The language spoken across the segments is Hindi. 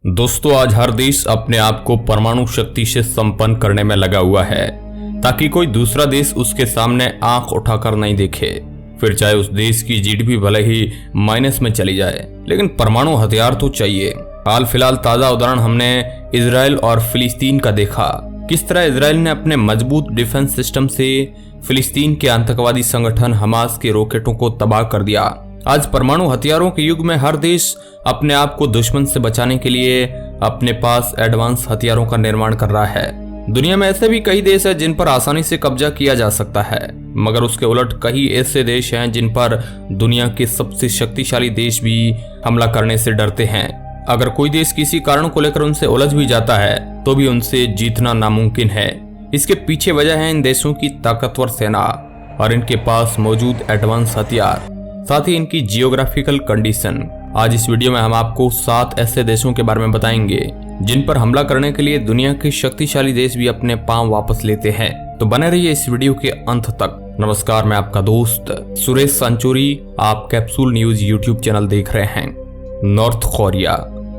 दोस्तों, आज हर देश अपने आप को परमाणु शक्ति से संपन्न करने में लगा हुआ है ताकि कोई दूसरा देश उसके सामने आंख उठाकर नहीं देखे। फिर चाहे उस देश की जीडीपी भले ही माइनस में चली जाए, लेकिन परमाणु हथियार तो चाहिए। हाल फिलहाल ताजा उदाहरण हमने इजराइल और फिलिस्तीन का देखा। किस तरह इजराइल ने अपने मजबूत डिफेंस सिस्टम से फिलिस्तीन के आतंकवादी संगठन हमास के रॉकेटों को तबाह कर दिया। आज परमाणु हथियारों के युग में हर देश अपने आप को दुश्मन से बचाने के लिए अपने पास एडवांस हथियारों का निर्माण कर रहा है। दुनिया में ऐसे भी कई देश हैं जिन पर आसानी से कब्जा किया जा सकता है, मगर उसके उलट कई ऐसे देश हैं जिन पर दुनिया के सबसे शक्तिशाली देश भी हमला करने से डरते हैं। अगर कोई देश किसी कारण को लेकर उनसे उलझ भी जाता है तो भी उनसे जीतना नामुमकिन है। इसके पीछे वजह है इन देशों की ताकतवर सेना और इनके पास मौजूद एडवांस हथियार, साथ ही इनकी जियोग्राफिकल कंडीशन। आज इस वीडियो में हम आपको 7 ऐसे देशों के बारे में बताएंगे जिन पर हमला करने के लिए दुनिया के शक्तिशाली देश भी अपने पांव वापस लेते हैं। तो बने रहिए इस वीडियो के अंत तक। नमस्कार, मैं आपका दोस्त सुरेश संचूरी। आप कैप्सूल न्यूज यूट्यूब चैनल देख रहे हैं। North Korea.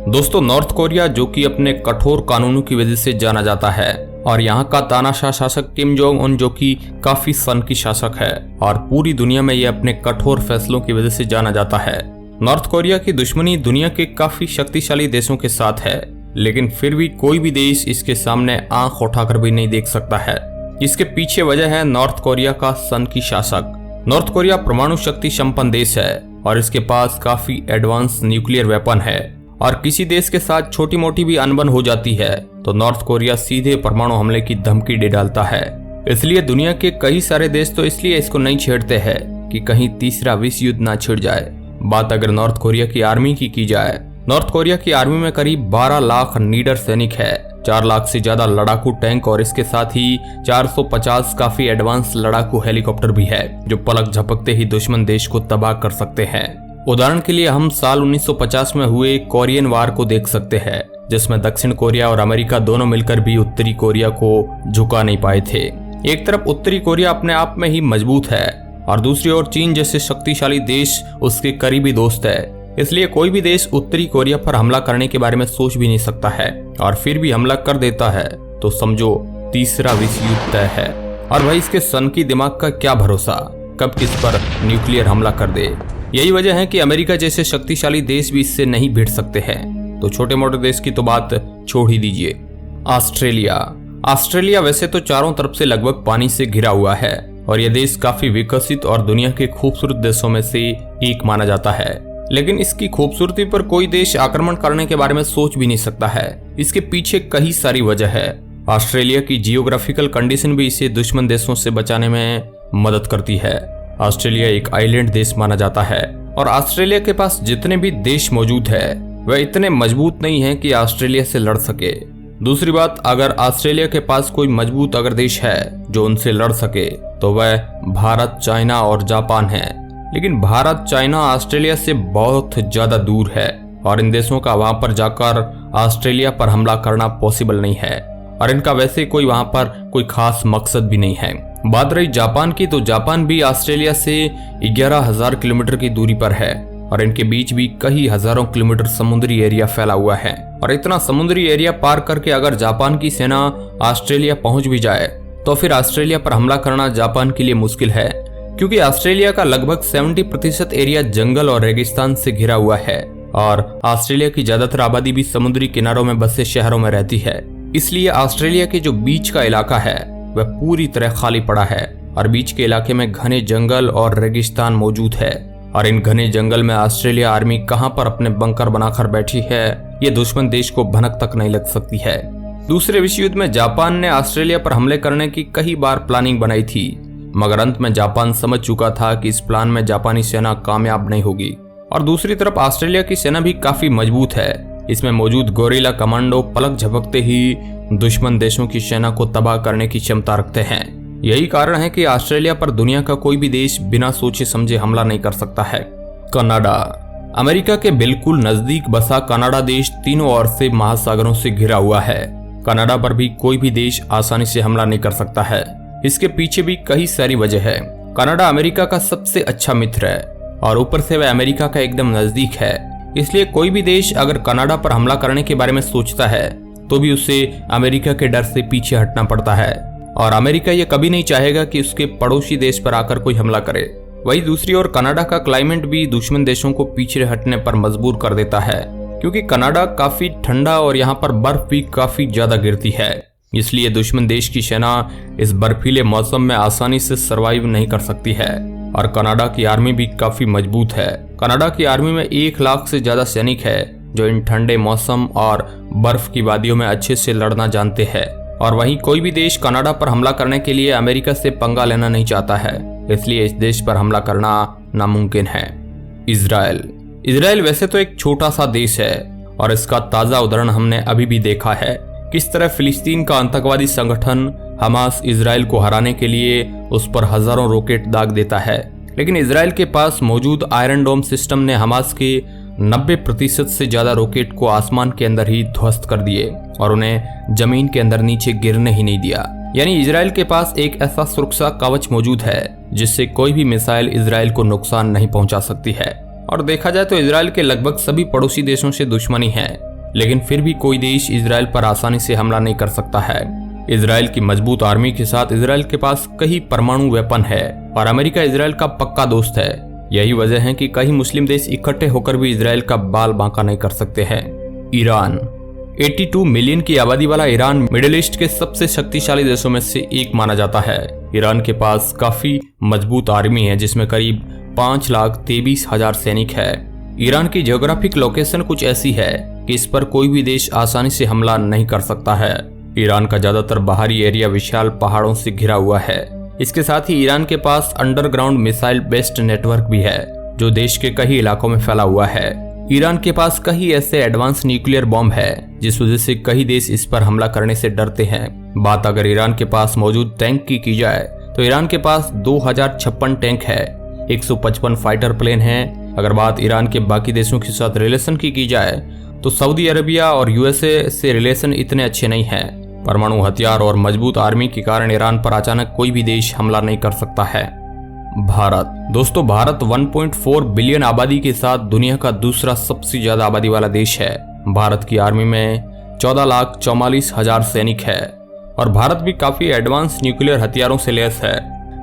दोस्तों, नॉर्थ कोरिया जो कि अपने कठोर कानूनों की वजह से जाना जाता है, और यहाँ का तानाशाह शासक किम जोंग उन जो कि काफी सनकी शासक है, और पूरी दुनिया में ये अपने कठोर फैसलों की वजह से जाना जाता है। नॉर्थ कोरिया की दुश्मनी दुनिया के काफी शक्तिशाली देशों के साथ है, लेकिन फिर भी कोई भी देश इसके सामने आंख उठाकर भी नहीं देख सकता है। इसके पीछे वजह है नॉर्थ कोरिया का सनकी शासक। नॉर्थ कोरिया परमाणु शक्ति संपन्न देश है और इसके पास काफी एडवांस न्यूक्लियर वेपन है, और किसी देश के साथ छोटी मोटी भी अनबन हो जाती है तो नॉर्थ कोरिया सीधे परमाणु हमले की धमकी दे डालता है। इसलिए दुनिया के कई सारे देश तो इसलिए इसको नहीं छेड़ते हैं कि कहीं तीसरा विश्व युद्ध ना छिड़ जाए। बात अगर नॉर्थ कोरिया की आर्मी की जाए, नॉर्थ कोरिया की आर्मी में करीब 12 लाख निडर सैनिक है, 4 लाख से ज्यादा लड़ाकू टैंक, और इसके साथ ही 450 काफी एडवांस लड़ाकू हेलीकॉप्टर भी है जो पलक झपकते ही दुश्मन देश को तबाह कर सकते हैं। उदाहरण के लिए हम साल 1950 में हुए कोरियन वार को देख सकते हैं, जिसमें दक्षिण कोरिया और अमेरिका दोनों मिलकर भी उत्तरी कोरिया को झुका नहीं पाए थे। एक तरफ उत्तरी कोरिया अपने आप में ही मजबूत है और दूसरी ओर चीन जैसे शक्तिशाली देश उसके करीबी दोस्त है। इसलिए कोई भी देश उत्तरी कोरिया पर हमला करने के बारे में सोच भी नहीं सकता है, और फिर भी हमला कर देता है तो समझो तीसरा विश्व युद्ध तय है। और भाई, इसके सनकी दिमाग का क्या भरोसा कब किस पर न्यूक्लियर हमला कर दे। यही वजह है कि अमेरिका जैसे शक्तिशाली देश भी इससे नहीं भिड़ सकते हैं। तो छोटे मोटे देश की तो बात छोड़ ही दीजिए। ऑस्ट्रेलिया वैसे तो चारों तरफ से लगभग पानी से घिरा हुआ है, और यह देश काफी विकसित और दुनिया के खूबसूरत देशों में से एक माना जाता है, लेकिन इसकी खूबसूरती पर कोई देश आक्रमण करने के बारे में सोच भी नहीं सकता है। इसके पीछे कई सारी वजह है। ऑस्ट्रेलिया की जियोग्राफिकल कंडीशन भी इसे दुश्मन देशों से बचाने में मदद करती है। ऑस्ट्रेलिया एक आइलैंड देश माना जाता है, और ऑस्ट्रेलिया के पास जितने भी देश मौजूद है वह इतने मजबूत नहीं है कि ऑस्ट्रेलिया से लड़ सके। दूसरी बात, अगर ऑस्ट्रेलिया के पास कोई मजबूत अगर देश है जो उनसे लड़ सके तो वह भारत, चाइना और जापान है। लेकिन भारत, चाइना ऑस्ट्रेलिया से बहुत ज्यादा दूर है, और इन देशों का वहां पर जाकर ऑस्ट्रेलिया पर हमला करना पॉसिबल नहीं है, और इनका वैसे कोई वहां पर कोई खास मकसद भी नहीं है। बात रही जापान की, तो जापान भी ऑस्ट्रेलिया से 11,000 किलोमीटर की दूरी पर है, और इनके बीच भी कई हजारों किलोमीटर समुद्री एरिया फैला हुआ है। और इतना समुद्री एरिया पार करके अगर जापान की सेना ऑस्ट्रेलिया पहुंच भी जाए तो फिर ऑस्ट्रेलिया पर हमला करना जापान के लिए मुश्किल है, क्योंकि ऑस्ट्रेलिया का लगभग 70% एरिया जंगल और रेगिस्तान से घिरा हुआ है, और ऑस्ट्रेलिया की ज्यादातर आबादी भी समुद्री किनारों में बसे शहरों में रहती है। इसलिए ऑस्ट्रेलिया के जो बीच का इलाका है वह पूरी तरह खाली पड़ा है, और बीच के इलाके में घने जंगल और रेगिस्तान मौजूद है। और इन घने जंगल में ऑस्ट्रेलिया आर्मी कहां पर अपने बंकर बनाकर बैठी है ये दुश्मन देश को भनक तक नहीं लग सकती है। दूसरे विश्व युद्ध में जापान ने ऑस्ट्रेलिया पर हमले करने की कई बार प्लानिंग बनाई थी, मगर अंत में जापान समझ चुका था कि इस प्लान में जापानी सेना कामयाब नहीं होगी। और दूसरी तरफ ऑस्ट्रेलिया की सेना भी काफी मजबूत है। इसमें मौजूद गोरिल्ला कमांडो पलक झपकते ही दुश्मन देशों की सेना को तबाह करने की क्षमता रखते हैं। यही कारण है कि ऑस्ट्रेलिया पर दुनिया का कोई भी देश बिना सोचे समझे हमला नहीं कर सकता है। कनाडा। अमेरिका के बिल्कुल नजदीक बसा कनाडा देश तीनों ओर से महासागरों से घिरा हुआ है। कनाडा पर भी कोई भी देश आसानी से हमला नहीं कर सकता है। इसके पीछे भी कई सारी वजह है। कनाडा अमेरिका का सबसे अच्छा मित्र है, और ऊपर से वह अमेरिका का एकदम नजदीक है। इसलिए कोई भी देश अगर कनाडा पर हमला करने के बारे में सोचता है तो भी उसे अमेरिका के डर से पीछे हटना पड़ता है, और अमेरिका ये कभी नहीं चाहेगा कि उसके पड़ोसी देश पर आकर कोई हमला करे। वहीं दूसरी ओर कनाडा का क्लाइमेट भी दुश्मन देशों को पीछे हटने पर मजबूर कर देता है, क्योंकि कनाडा काफी ठंडा और यहाँ पर बर्फ भी काफी ज्यादा गिरती है। इसलिए दुश्मन देश की सेना इस बर्फीले मौसम में आसानी से सरवाइव नहीं कर सकती है, और कनाडा की आर्मी भी काफी मजबूत है। कनाडा की आर्मी में 1 लाख से ज्यादा सैनिक है जो इन ठंडे मौसम और बर्फ की वादियों में अच्छे से लड़ना जानते हैं। और वहीं कोई भी देश कनाडा पर हमला करने के लिए अमेरिका से पंगा लेना नहीं चाहता है, इसलिए इस देश पर हमला करना नामुमकिन है। इजराइल वैसे तो एक छोटा सा देश है, और इसका ताजा उदाहरण हमने अभी भी देखा है, किस तरह फिलिस्तीन का आतंकवादी संगठन हमास इजराइल को हराने के लिए उस पर हजारों रॉकेट दाग देता है। लेकिन इजराइल के पास मौजूद आयरन डोम सिस्टम ने हमास के 90% से ज्यादा रॉकेट को आसमान के अंदर ही ध्वस्त कर दिए और उन्हें जमीन के अंदर नीचे गिरने ही नहीं दिया। यानी इजराइल के पास एक ऐसा सुरक्षा कवच मौजूद है जिससे कोई भी मिसाइल इजराइल को नुकसान नहीं पहुंचा सकती है। और देखा जाए तो इजराइल के लगभग सभी पड़ोसी देशों से दुश्मनी है, लेकिन फिर भी कोई देश इजराइल पर आसानी से हमला नहीं कर सकता है। इजराइल की मजबूत आर्मी के साथ इजराइल के पास कई परमाणु वेपन है, और अमेरिका इजराइल का पक्का दोस्त है। यही वजह है कि कई मुस्लिम देश इकट्ठे होकर भी इजराइल का बाल बांका नहीं कर सकते हैं। ईरान 82 मिलियन की आबादी वाला ईरान मिडिल ईस्ट के सबसे शक्तिशाली देशों में से एक माना जाता है। ईरान के पास काफी मजबूत आर्मी है जिसमें करीब 5,23,000 सैनिक है। ईरान की जियोग्राफिक लोकेशन कुछ ऐसी है कि इस पर कोई भी देश आसानी से हमला नहीं कर सकता है। ईरान का ज्यादातर बाहरी एरिया विशाल पहाड़ों से घिरा हुआ है। इसके साथ ही ईरान के पास अंडरग्राउंड मिसाइल बेस्ड नेटवर्क भी है जो देश के कई इलाकों में फैला हुआ है। ईरान के पास कई ऐसे एडवांस न्यूक्लियर बॉम्ब है जिस वजह से कई देश इस पर हमला करने से डरते हैं। बात अगर ईरान के पास मौजूद टैंक की जाए तो ईरान के पास 2056 टैंक है, 155 फाइटर प्लेन है। अगर बात ईरान के बाकी देशों के साथ रिलेशन की जाए तो सऊदी अरबिया और यूएसए से रिलेशन इतने अच्छे नहीं है। परमाणु हथियार और मजबूत आर्मी के कारण ईरान पर अचानक कोई भी देश हमला नहीं कर सकता है। भारत 1.4 बिलियन आबादी के साथ दुनिया का दूसरा सबसे ज्यादा आबादी वाला देश है। भारत की आर्मी में 14,44,000 सैनिक है, और भारत भी काफी एडवांस न्यूक्लियर हथियारों से लैस है।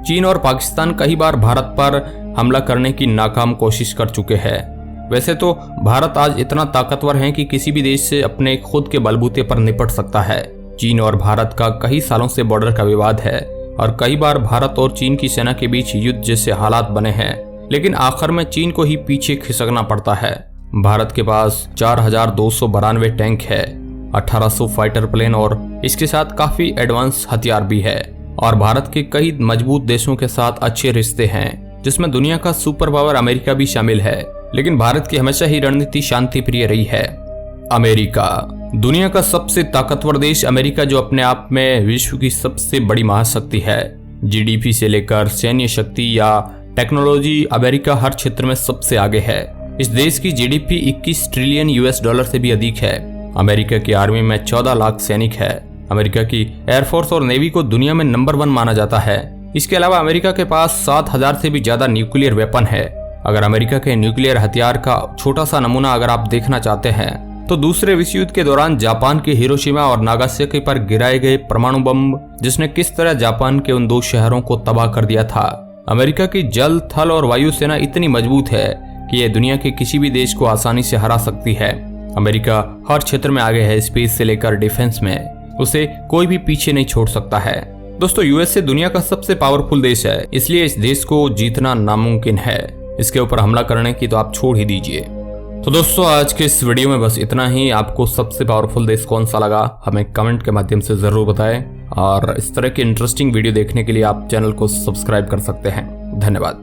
चीन और पाकिस्तान कई बार भारत पर हमला करने की नाकाम कोशिश कर चुके हैं। वैसे तो भारत आज इतना ताकतवर है कि किसी भी देश से अपने खुद के बलबूते पर निपट सकता है। चीन और भारत का कई सालों से बॉर्डर का विवाद है, और कई बार भारत और चीन की सेना के बीच युद्ध जैसे हालात बने हैं, लेकिन आखिर में चीन को ही पीछे खिसकना पड़ता है। भारत के पास 4,292 टैंक है, 1,800 फाइटर प्लेन और इसके साथ काफी एडवांस हथियार भी है। और भारत के कई मजबूत देशों के साथ अच्छे रिश्ते हैं, जिसमें दुनिया का सुपर पावर अमेरिका भी शामिल है। लेकिन भारत की हमेशा ही रणनीति शांति प्रिय रही है। अमेरिका दुनिया का सबसे ताकतवर देश अमेरिका, जो अपने आप में विश्व की सबसे बड़ी महाशक्ति है। जीडीपी से लेकर सैन्य शक्ति या टेक्नोलॉजी अमेरिका हर क्षेत्र में सबसे आगे है। इस देश की जीडीपी 21 ट्रिलियन US डॉलर से भी अधिक है। अमेरिका की आर्मी में 14 लाख सैनिक है। अमेरिका की एयरफोर्स और नेवी को दुनिया में नंबर 1 माना जाता है। इसके अलावा अमेरिका के पास 7,000 से भी ज्यादा न्यूक्लियर वेपन है। अगर अमेरिका के न्यूक्लियर हथियार का छोटा सा नमूना अगर आप देखना चाहते हैं तो दूसरे विश्व युद्ध के दौरान जापान के हिरोशिमा और नागासाकी पर गिराए गए परमाणु बम, जिसने किस तरह जापान के उन 2 शहरों को तबाह कर दिया था। अमेरिका की जल, थल और वायु सेना इतनी मजबूत है कि यह दुनिया के किसी भी देश को आसानी से हरा सकती है। अमेरिका हर क्षेत्र में आगे है, स्पेस से लेकर डिफेंस में। उसे कोई भी पीछे नहीं छोड़ सकता है। दोस्तों, यूएसए दुनिया का सबसे पावरफुल देश है, इसलिए इस देश को जीतना नामुमकिन है। इसके ऊपर हमला करने की तो आप छोड़ ही दीजिए। तो दोस्तों, आज के इस वीडियो में बस इतना ही। आपको सबसे पावरफुल देश कौन सा लगा हमें कमेंट के माध्यम से जरूर बताएं, और इस तरह के इंटरेस्टिंग वीडियो देखने के लिए आप चैनल को सब्सक्राइब कर सकते हैं। धन्यवाद।